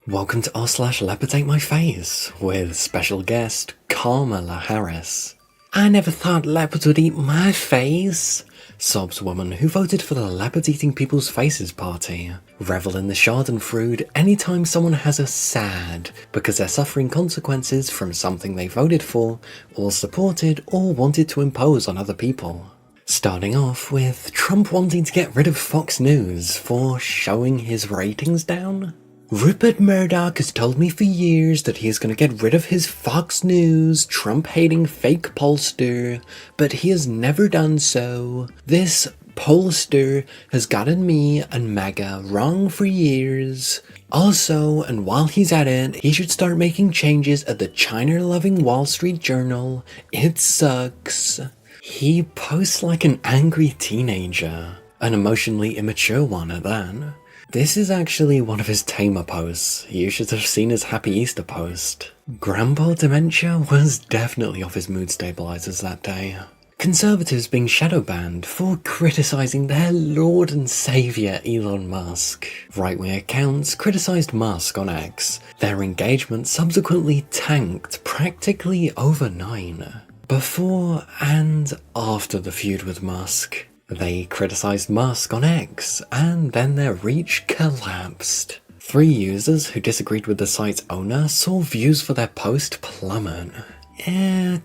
Welcome to r/leopardsatemyface with special guest Karmala Harris. I never thought leopards would eat my face, sobs woman who voted for the Leopards Eating People's Faces party. Revel in the Schadenfreude anytime someone has a sad because they're suffering consequences from something they voted for, or supported, or wanted to impose on other people. Starting off with Trump wanting to get rid of Fox News for showing his ratings down. Rupert Murdoch has told me for years that he is going to get rid of his Fox News, Trump-hating fake pollster, but he has never done so. This pollster has gotten me and MAGA wrong for years. Also, and while he's at it, he should start making changes at the China-loving Wall Street Journal. It sucks. He posts like an angry teenager, an emotionally immature one at that. This is actually one of his tamer posts. You should have seen his Happy Easter post. Grandpa dementia was definitely off his mood stabilizers that day. Conservatives being shadowbanned for criticising their lord and saviour Elon Musk. Right-wing accounts criticised Musk on X. Their engagement subsequently tanked practically overnight. Before and after the feud with Musk, they criticised Musk on X, and then their reach collapsed. 3 users who disagreed with the site's owner saw views for their post plummet.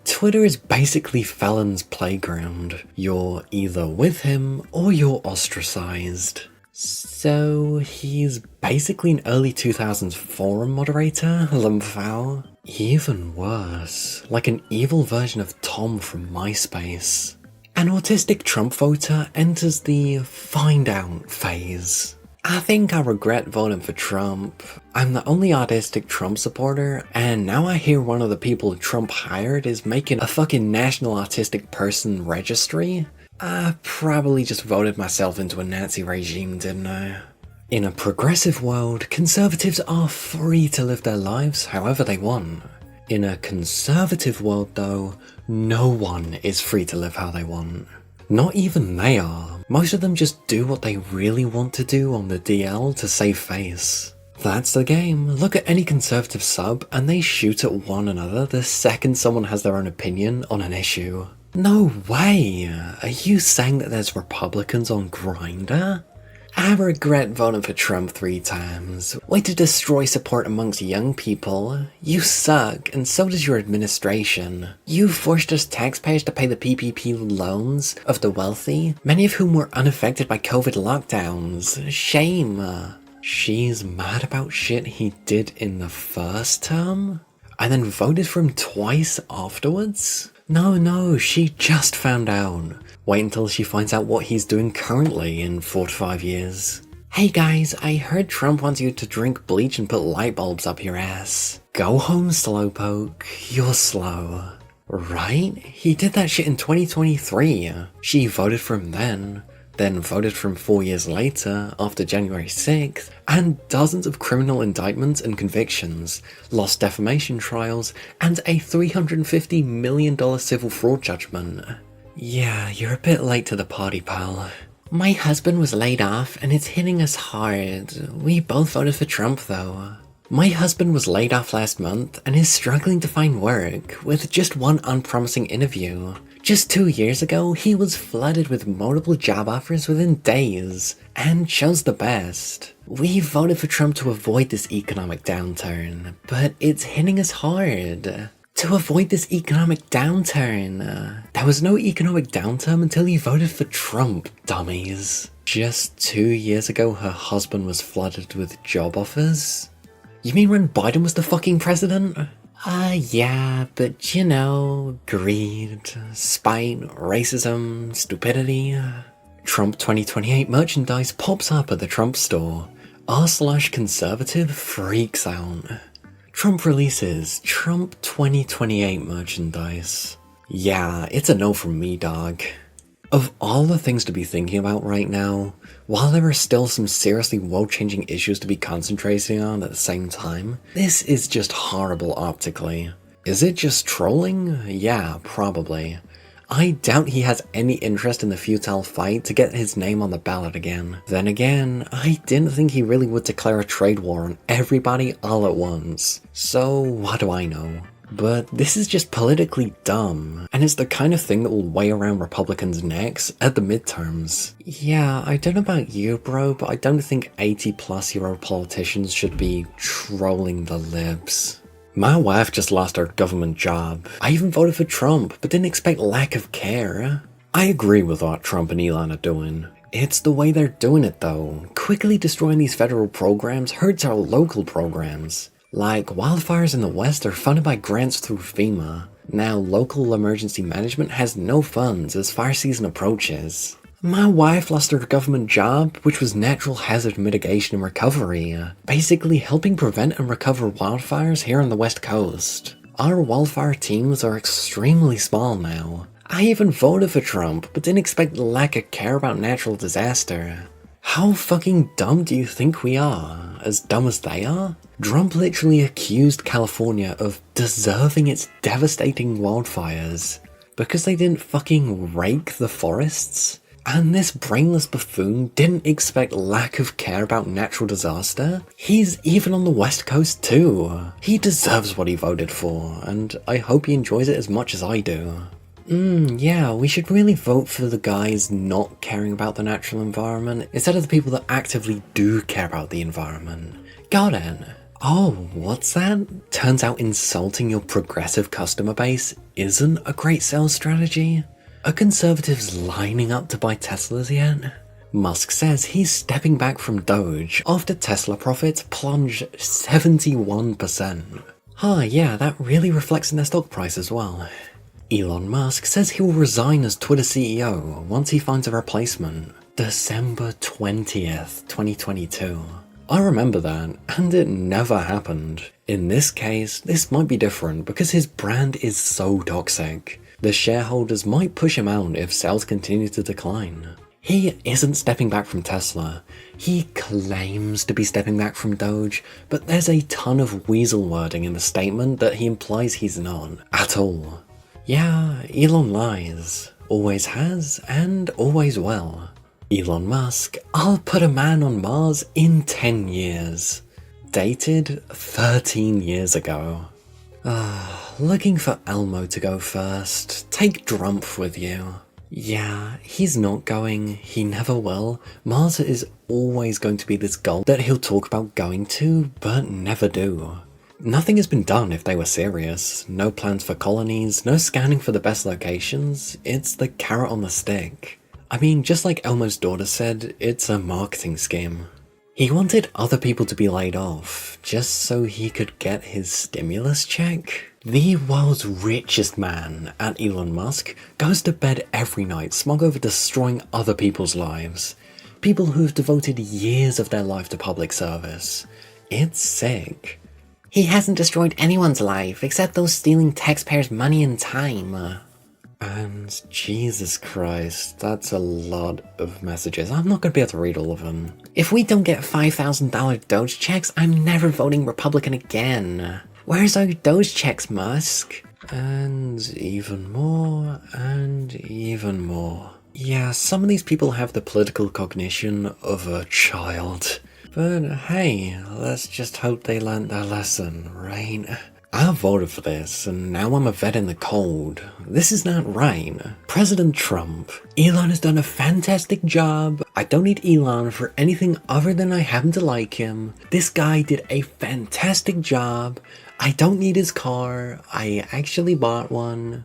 Twitter is basically Felon's playground. You're either with him or you're ostracised. So he's basically an early 2000s forum moderator, Lumphao. Even worse, like an evil version of Tom from MySpace. An autistic Trump voter enters the find out phase. I think I regret voting for Trump. I'm the only autistic Trump supporter, and now I hear one of the people Trump hired is making a fucking national autistic person registry. I probably just voted myself into a Nazi regime, didn't I? In a progressive world, conservatives are free to live their lives however they want. In a conservative world though, no one is free to live how they want. Not even they are. Most of them just do what they really want to do on the DL to save face. That's the game. Look at any conservative sub and they shoot at one another the second someone has their own opinion on an issue. No way! Are you saying that there's Republicans on Grindr? I regret voting for Trump 3 times. Way to destroy support amongst young people. You suck, and so does your administration. You forced us taxpayers to pay the PPP loans of the wealthy, many of whom were unaffected by COVID lockdowns. Shame. She's mad about shit he did in the first term? And then voted for him twice afterwards? No, she just found out. Wait until she finds out what he's doing currently in 4 to 5 years. Hey guys, I heard Trump wants you to drink bleach and put light bulbs up your ass. Go home, slowpoke. You're slow. Right? He did that shit in 2023. She voted for him then voted for him 4 years later, after January 6th, and dozens of criminal indictments and convictions, lost defamation trials, and a $350 million civil fraud judgment. Yeah, you're a bit late to the party, pal. My husband was laid off and it's hitting us hard. We both voted for Trump though. My husband was laid off last month and is struggling to find work with just one unpromising interview. Just 2 years ago, he was flooded with multiple job offers within days and chose the best. We voted for Trump to avoid this economic downturn, but it's hitting us hard. To avoid this economic downturn. There was no economic downturn until you voted for Trump, dummies. Just 2 years ago her husband was flooded with job offers? You mean when Biden was the fucking president? Yeah, but you know, greed, spite, racism, stupidity. Trump 2028 merchandise pops up at the Trump store. r/conservative freaks out. Trump releases Trump 2028 merchandise. Yeah, it's a no from me, dog. Of all the things to be thinking about right now, while there are still some seriously world-changing issues to be concentrating on at the same time, this is just horrible optically. Is it just trolling? Yeah, probably. I doubt he has any interest in the futile fight to get his name on the ballot again. Then again, I didn't think he really would declare a trade war on everybody all at once. So what do I know? But this is just politically dumb, and it's the kind of thing that will weigh around Republicans' necks at the midterms. Yeah, I don't know about you, bro, but I don't think 80-plus-year-old politicians should be trolling the libs. My wife just lost her government job. I even voted for Trump, but didn't expect lack of care. I agree with what Trump and Elon are doing. It's the way they're doing it though. Quickly destroying these federal programs hurts our local programs. Like, wildfires in the West are funded by grants through FEMA. Now, local emergency management has no funds as fire season approaches. My wife lost her government job, which was natural hazard mitigation and recovery, basically helping prevent and recover wildfires here on the West Coast. Our wildfire teams are extremely small now. I even voted for Trump, but didn't expect lack of care about natural disaster. How fucking dumb do you think we are? As dumb as they are? Trump literally accused California of deserving its devastating wildfires because they didn't fucking rake the forests. And this brainless buffoon didn't expect lack of care about natural disaster. He's even on the West Coast too. He deserves what he voted for, and I hope he enjoys it as much as I do. Yeah, we should really vote for the guys not caring about the natural environment instead of the people that actively do care about the environment. Got it. Oh, what's that? Turns out insulting your progressive customer base isn't a great sales strategy? Are conservatives lining up to buy Teslas yet? Musk says he's stepping back from Doge after Tesla profits plunge 71%. Yeah, that really reflects in their stock price as well. Elon Musk says he will resign as Twitter CEO once he finds a replacement. December 20th, 2022. I remember that, and it never happened. In this case, this might be different because his brand is so toxic. The shareholders might push him out if sales continue to decline. He isn't stepping back from Tesla. He claims to be stepping back from Doge, but there's a ton of weasel wording in the statement that he implies he's not, at all. Yeah, Elon lies. Always has, and always will. Elon Musk, I'll put a man on Mars in 10 years. Dated 13 years ago. Looking for Elmo to go first. Take Drumpf with you. Yeah, he's not going, he never will. Mars is always going to be this goal that he'll talk about going to, but never do. Nothing has been done if they were serious. No plans for colonies, no scanning for the best locations. It's the carrot on the stick. I mean, just like Elmo's daughter said, it's a marketing scheme. He wanted other people to be laid off, just so he could get his stimulus check. The world's richest man, at Elon Musk, goes to bed every night smug over destroying other people's lives. People who've devoted years of their life to public service. It's sick. He hasn't destroyed anyone's life, except those stealing taxpayers' money and time. And Jesus Christ, that's a lot of messages. I'm not going to be able to read all of them. If we don't get $5,000 Doge checks, I'm never voting Republican again. Where's our Doge checks, Musk? And even more, and even more. Yeah, some of these people have the political cognition of a child. But hey, let's just hope they learned their lesson, right? I voted for this, and now I'm a vet in the cold. This is not right. President Trump. Elon has done a fantastic job. I don't need Elon for anything other than I happen to like him. This guy did a fantastic job. I don't need his car. I actually bought one.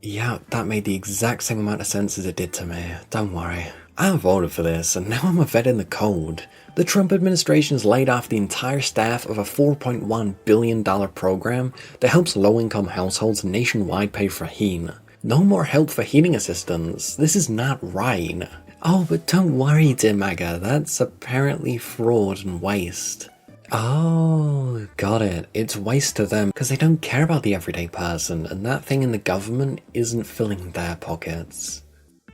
Yeah, that made the exact same amount of sense as it did to me. Don't worry. I voted for this, and now I'm a vet in the cold. The Trump administration has laid off the entire staff of a $4.1 billion program that helps low-income households nationwide pay for heat. No more help for heating assistance. This is not right. Oh, but don't worry, dear MAGA, that's apparently fraud and waste. Oh, got it. It's waste to them because they don't care about the everyday person, and that thing in the government isn't filling their pockets.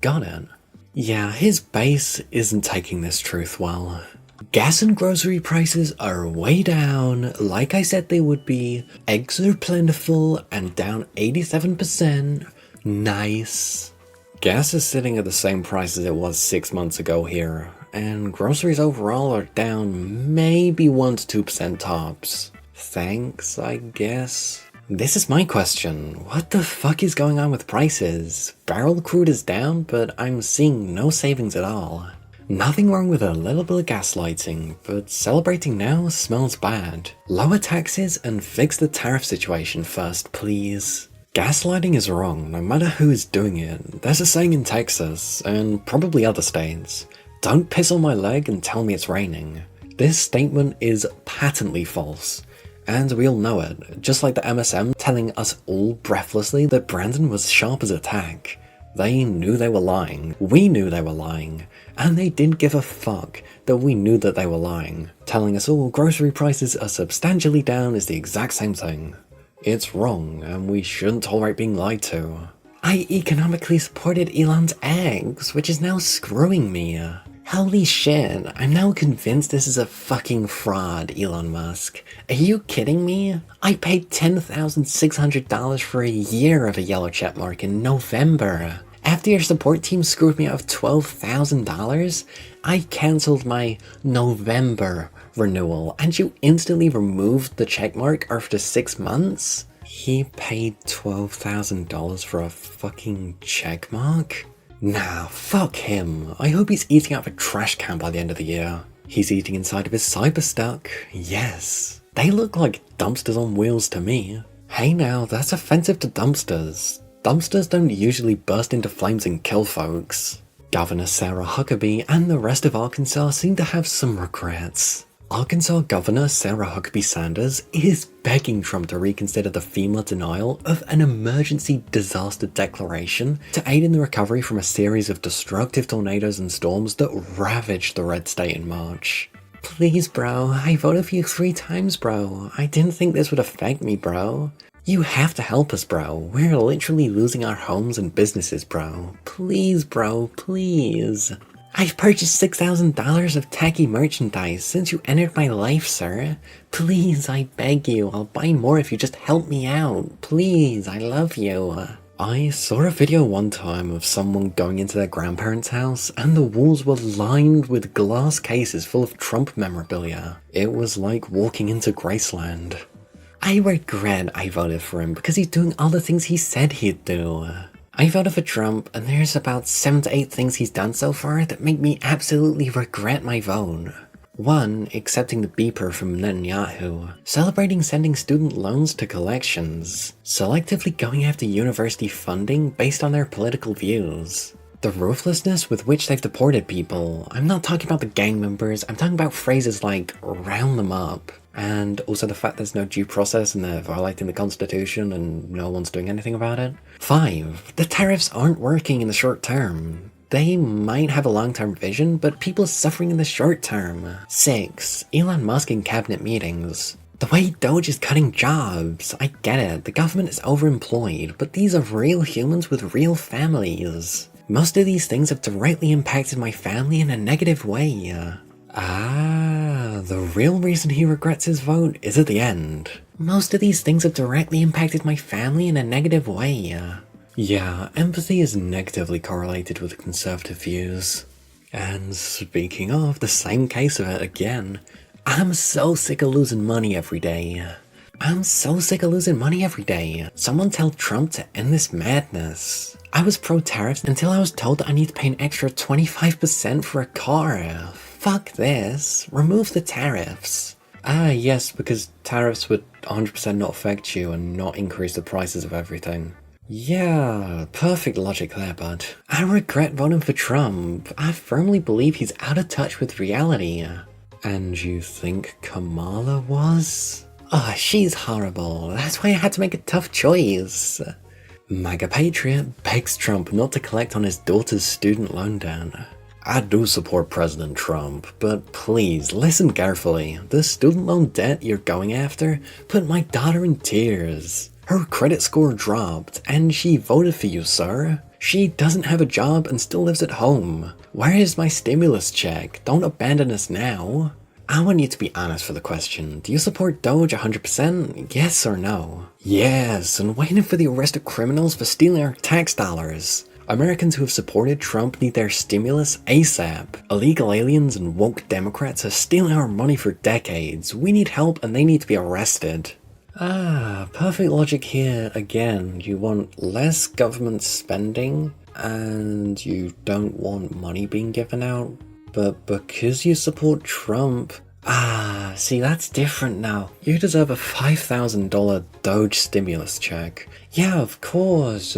Got it. Yeah, his base isn't taking this truth well. Gas and grocery prices are way down, like I said they would be. Eggs are plentiful and down 87%. Nice. Gas is sitting at the same price as it was 6 months ago here, and groceries overall are down maybe 1 to 2% tops. Thanks, I guess. This is my question. What the fuck is going on with prices? Barrel crude is down, but I'm seeing no savings at all. Nothing wrong with a little bit of gaslighting, but celebrating now smells bad. Lower taxes and fix the tariff situation first, please. Gaslighting is wrong, no matter who is doing it. There's a saying in Texas, and probably other states, don't piss on my leg and tell me it's raining. This statement is patently false, and we all know it, just like the MSM telling us all breathlessly that Brandon was sharp as a tack. They knew they were lying, we knew they were lying, and they didn't give a fuck that we knew that they were lying. Telling us all grocery prices are substantially down is the exact same thing. It's wrong, and we shouldn't tolerate being lied to. I economically supported Elon's eggs, which is now screwing me. Holy shit, I'm now convinced this is a fucking fraud, Elon Musk. Are you kidding me? I paid $10,600 for a year of a yellow checkmark in November. After your support team screwed me out of $12,000, I cancelled my November renewal, and you instantly removed the checkmark after 6 months? He paid $12,000 for a fucking checkmark? Nah, fuck him. I hope he's eating out of a trash can by the end of the year. He's eating inside of his Cyberstuck. Yes. They look like dumpsters on wheels to me. Hey now, that's offensive to dumpsters. Dumpsters don't usually burst into flames and kill folks. Governor Sarah Huckabee and the rest of Arkansas seem to have some regrets. Arkansas Governor Sarah Huckabee Sanders is begging Trump to reconsider the FEMA denial of an emergency disaster declaration to aid in the recovery from a series of destructive tornadoes and storms that ravaged the red state in March. Please, bro, I voted for you 3 times, bro. I didn't think this would affect me, bro. You have to help us, bro. We're literally losing our homes and businesses, bro. Please, bro, please. I've purchased $6,000 of tacky merchandise since you entered my life, sir. Please, I beg you, I'll buy more if you just help me out. Please, I love you. I saw a video one time of someone going into their grandparents' house and the walls were lined with glass cases full of Trump memorabilia. It was like walking into Graceland. I regret I voted for him because he's doing all the things he said he'd do. I voted for Trump, and there's about 7 to 8 things he's done so far that make me absolutely regret my vote. 1. Accepting the beeper from Netanyahu. Celebrating sending student loans to collections. Selectively going after university funding based on their political views. The ruthlessness with which they've deported people. I'm not talking about the gang members, I'm talking about phrases like round them up. And also the fact there's no due process and they're violating the Constitution and no one's doing anything about it. 5. The tariffs aren't working in the short term. They might have a long-term vision, but people are suffering in the short term. 6. Elon Musk in cabinet meetings. The way Doge is cutting jobs. I get it, the government is overemployed, but these are real humans with real families. Most of these things have directly impacted my family in a negative way. The real reason he regrets his vote is at the end. Most of these things have directly impacted my family in a negative way. Yeah, empathy is negatively correlated with conservative views. And speaking of, the same case of it again. I'm so sick of losing money every day. Someone tell Trump to end this madness. I was pro-tariffs until I was told that I need to pay an extra 25% for a car. Fuck this. Remove the tariffs. Yes, because tariffs would 100% not affect you and not increase the prices of everything. Yeah, perfect logic there, bud. I regret voting for Trump. I firmly believe he's out of touch with reality. And you think Kamala was? She's horrible. That's why I had to make a tough choice. MAGA Patriot begs Trump not to collect on his daughter's student loan debt. I do support President Trump, but please listen carefully. The student loan debt you're going after put my daughter in tears. Her credit score dropped, and she voted for you, sir. She doesn't have a job and still lives at home. Where is my stimulus check? Don't abandon us now. I want you to be honest for the question. Do you support Doge 100%? Yes or no? Yes, and waiting for the arrest of criminals for stealing our tax dollars. Americans who have supported Trump need their stimulus ASAP. Illegal aliens and woke Democrats are stealing our money for decades. We need help and they need to be arrested. Perfect logic here again. You want less government spending and you don't want money being given out, but because you support Trump, see, that's different now. You deserve a $5,000 Doge stimulus check. Yeah, of course.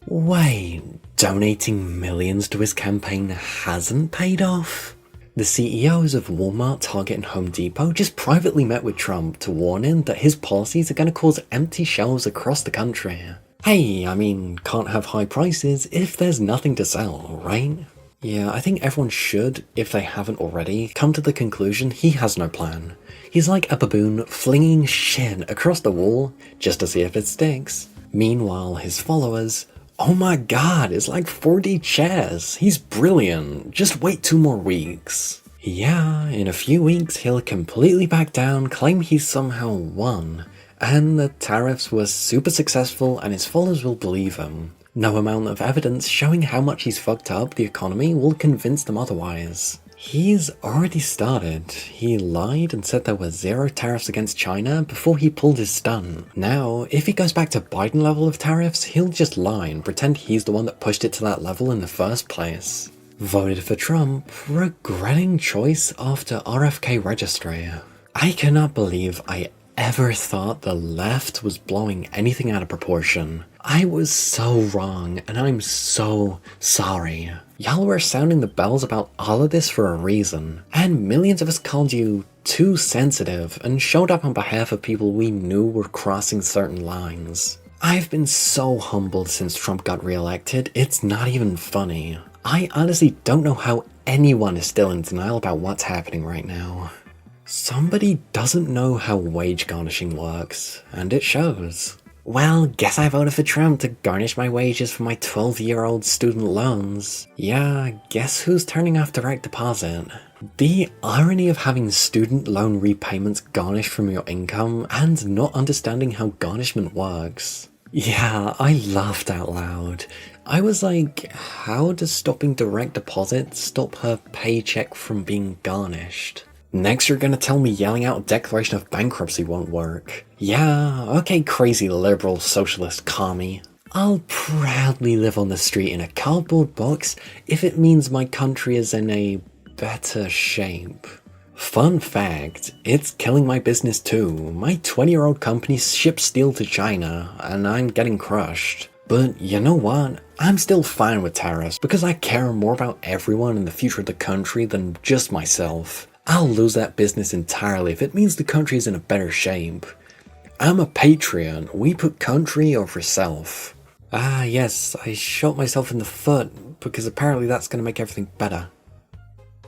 Wait, donating millions to his campaign hasn't paid off? The CEOs of Walmart, Target and Home Depot just privately met with Trump to warn him that his policies are going to cause empty shelves across the country. Hey, I mean, can't have high prices if there's nothing to sell, right? Yeah, I think everyone should, if they haven't already, come to the conclusion he has no plan. He's like a baboon flinging shit across the wall just to see if it sticks. Meanwhile, his followers, oh my god, it's like 4D chess. He's brilliant. Just wait 2 more weeks. Yeah, in a few weeks he'll completely back down, claim he somehow won, and the tariffs were super successful and his followers will believe him. No amount of evidence showing how much he's fucked up the economy will convince them otherwise. He's already started. He lied and said there were 0 tariffs against China before he pulled his stunt. Now, if he goes back to Biden level of tariffs, he'll just lie and pretend he's the one that pushed it to that level in the first place. Voted for Trump, regretting choice after RFK registry. I cannot believe I ever thought the left was blowing anything out of proportion. I was so wrong, and I'm so sorry. Y'all were sounding the bells about all of this for a reason, and millions of us called you too sensitive and showed up on behalf of people we knew were crossing certain lines. I've been so humbled since Trump got re-elected, it's not even funny. I honestly don't know how anyone is still in denial about what's happening right now. Somebody doesn't know how wage garnishing works, and it shows. Well, guess I voted for Trump to garnish my wages for my 12-year-old student loans. Yeah, guess who's turning off direct deposit? The irony of having student loan repayments garnished from your income and not understanding how garnishment works. Yeah, I laughed out loud. I was like, how does stopping direct deposit stop her paycheck from being garnished? Next you're gonna tell me yelling out a declaration of bankruptcy won't work. Yeah, okay, crazy liberal socialist commie. I'll proudly live on the street in a cardboard box if it means my country is in a better shape. Fun fact, it's killing my business too. My 20-year-old company ships steel to China, and I'm getting crushed. But you know what? I'm still fine with tariffs because I care more about everyone and the future of the country than just myself. I'll lose that business entirely if it means the country is in a better shape. I'm a patriot. We put country over self. Yes, I shot myself in the foot because apparently that's going to make everything better.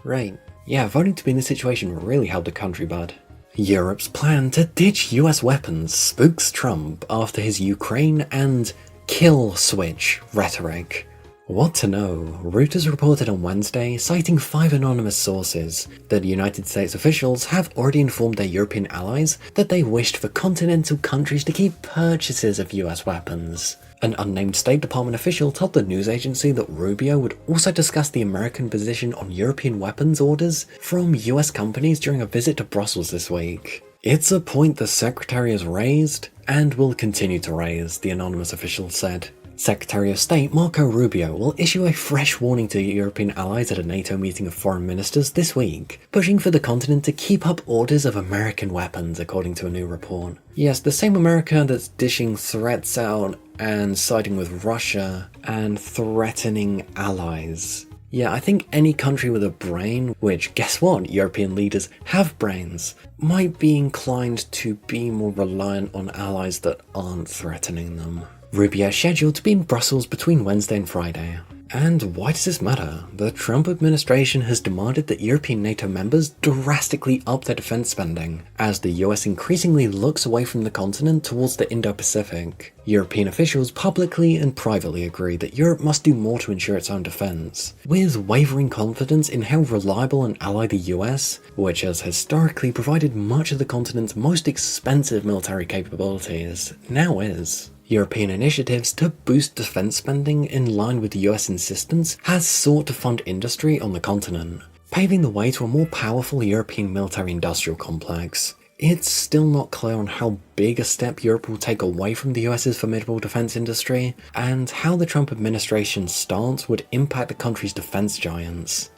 Right. Yeah, voting to be in this situation really helped the country, bud. Europe's plan to ditch US weapons spooks Trump after his Ukraine and kill switch rhetoric. What to know? Reuters reported on Wednesday, citing 5 anonymous sources, that United States officials have already informed their European allies that they wished for continental countries to keep purchases of US weapons. An unnamed State Department official told the news agency that Rubio would also discuss the American position on European weapons orders from US companies during a visit to Brussels this week. It's a point the Secretary has raised, and will continue to raise, the anonymous official said. Secretary of State Marco Rubio will issue a fresh warning to European allies at a NATO meeting of foreign ministers this week, pushing for the continent to keep up orders of American weapons, according to a new report. Yes, the same America that's dishing threats out and siding with Russia and threatening allies. Yeah, I think any country with a brain, which guess what, European leaders have brains, might be inclined to be more reliant on allies that aren't threatening them. Rubio is scheduled to be in Brussels between Wednesday and Friday. And why does this matter? The Trump administration has demanded that European NATO members drastically up their defense spending, as the US increasingly looks away from the continent towards the Indo-Pacific. European officials publicly and privately agree that Europe must do more to ensure its own defense, with wavering confidence in how reliable an ally the US, which has historically provided much of the continent's most expensive military capabilities, now is. European initiatives to boost defense spending in line with the US insistence has sought to fund industry on the continent, paving the way to a more powerful European military-industrial complex. It's still not clear on how big a step Europe will take away from the US's formidable defense industry, and how the Trump administration's stance would impact the country's defense giants.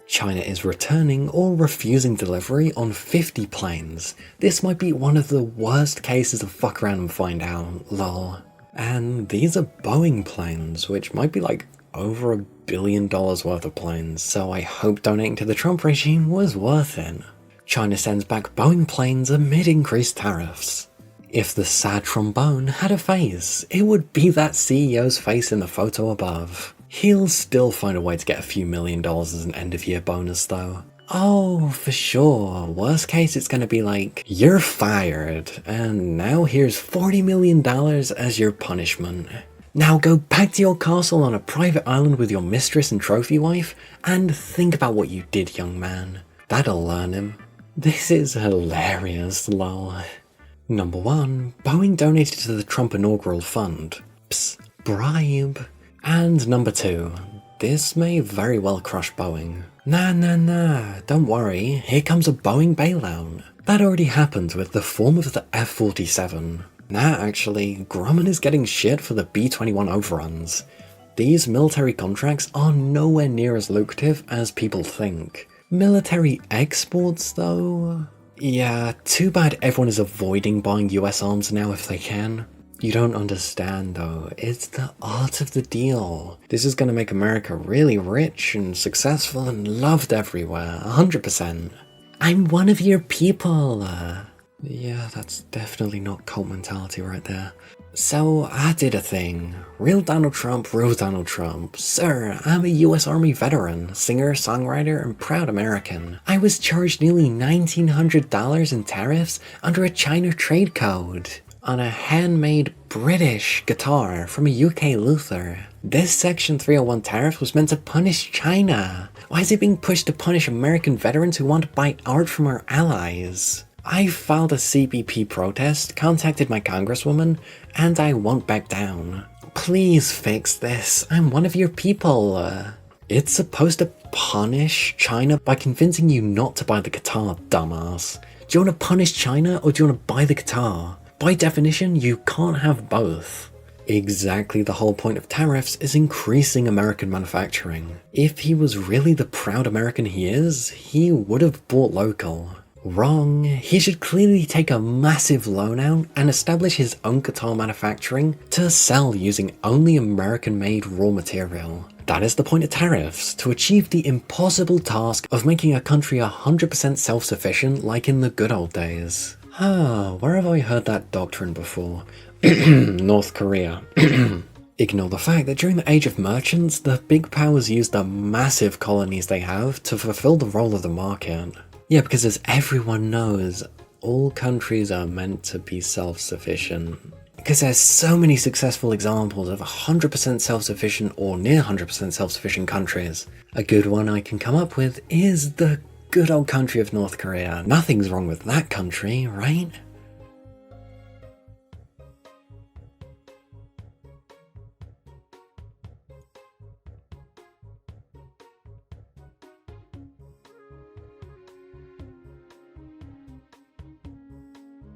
China is returning or refusing delivery on 50 planes. This might be one of the worst cases of fuck around and find out, lol. And these are Boeing planes, which might be like over $1 billion worth of planes, so I hope donating to the Trump regime was worth it. China sends back Boeing planes amid increased tariffs. If the sad trombone had a face, it would be that CEO's face in the photo above. He'll still find a way to get a few $1 million as an end-of-year bonus though. Oh, for sure. Worst case, it's gonna be like, you're fired, and now here's $40 million as your punishment. Now go back to your castle on a private island with your mistress and trophy wife, and think about what you did, young man. That'll learn him. This is hilarious, lol. Number 1, Boeing donated to the Trump inaugural fund. Psst, bribe. And number 2, this may very well crush Boeing. Nah, don't worry, here comes a Boeing bailout. That already happened with the form of the F-47. Nah, actually, Grumman is getting shit for the B-21 overruns. These military contracts are nowhere near as lucrative as people think. Military exports though? Yeah, too bad everyone is avoiding buying US arms now if they can. You don't understand though, it's the art of the deal. This is gonna make America really rich and successful and loved everywhere, 100%. I'm one of your people. Yeah, that's definitely not cult mentality right there. So I did a thing. Real Donald Trump, real Donald Trump. Sir, I'm a US Army veteran, singer, songwriter, and proud American. I was charged nearly $1,900 in tariffs under a China trade code on a handmade British guitar from a UK luthier. This Section 301 tariff was meant to punish China. Why is it being pushed to punish American veterans who want to buy art from our allies? I filed a CBP protest, contacted my congresswoman, and I won't back down. Please fix this, I'm one of your people. It's supposed to punish China by convincing you not to buy the guitar, dumbass. Do you want to punish China or do you want to buy the guitar? By definition, you can't have both. Exactly the whole point of tariffs is increasing American manufacturing. If he was really the proud American he is, he would have bought local. Wrong. He should clearly take a massive loan out and establish his own guitar manufacturing to sell using only American-made raw material. That is the point of tariffs, to achieve the impossible task of making a country 100% self-sufficient like in the good old days. Where have I heard that doctrine before? North Korea. Ignore the fact that during the Age of Merchants, the big powers used the massive colonies they have to fulfill the role of the market. Yeah, because as everyone knows, all countries are meant to be self-sufficient. Because there's so many successful examples of 100% self-sufficient or near 100% self-sufficient countries. A good one I can come up with is the good old country of North Korea. Nothing's wrong with that country, right?